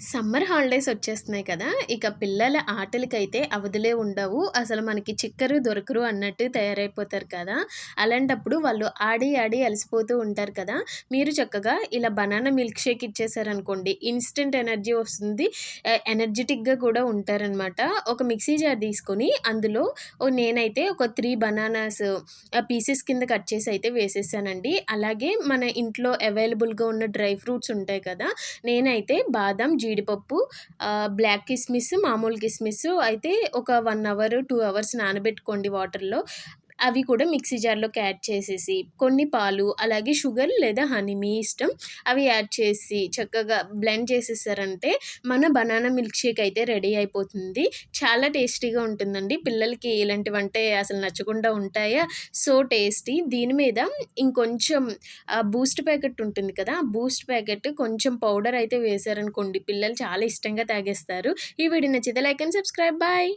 Summer holidays వచ్చేస్తున్నాయి కదా! ఇక పిల్లల ఆటలకైతే అవధులే ఉండవు. అసలు మనకి చిక్కరు, దొరకరు అన్నట్టు తయారైపోతారు కదా! అలాంటప్పుడు వాళ్ళు ఆడి, ఆడి అలసిపోతూ ఉంటారు కదా! మీరు చక్కగా ఇలా బనానా మిల్క్ షేక్ ఇచ్చేసారనుకోండి, ఇన్‌స్టంట్ ఎనర్జీ వస్తుంది. ఎనర్జిటిక్‌గా కూడా ఉంటారనమాట. ఒక మిక్సీ జార్ తీసుకొని అందులో నేనైతే ఒక 3 బనానాస్ పీసెస్ కింద కట్ చేసి అయితే వేసేసానండి. అలాగే మన ఇంట్లో అవైలబుల్‌గా ఉన్న డ్రై ఫ్రూట్స్ ఉంటాయి కదా! నేనైతే బాదం, జీడిపప్పు, బ్లాక్ కిస్మిస్, మామూలు కిస్మిస్ అయితే ఒక 1 అవర్, 2 అవర్స్ నానబెట్టుకోండి వాటర్‌లో. అవి కూడా మిక్సీ జార్‌లోకి యాడ్ చేసేసి, కొన్ని పాలు, అలాగే షుగర్ లేదా హనీ మీ ఇష్టం. అవి యాడ్ చేసి చక్కగా బ్లెండ్ చేసేసారంటే మన బనానా మిల్క్ షేక్ అయితే రెడీ అయిపోతుంది. చాలా టేస్టీగా ఉంటుందండి. పిల్లలకి ఇలాంటివంటే అసలు నచ్చకుండా ఉంటాయా? So tasty. దీని మీద ఇంకొంచెం బూస్ట్ ప్యాకెట్ ఉంటుంది కదా! ఆ బూస్ట్ ప్యాకెట్ కొంచెం పౌడర్ అయితే వేశారనుకోండి, పిల్లలు చాలా ఇష్టంగా తాగేస్తారు. ఈ వీడియో నచ్చితే లైక్ అండ్ సబ్స్క్రైబ్. బాయ్.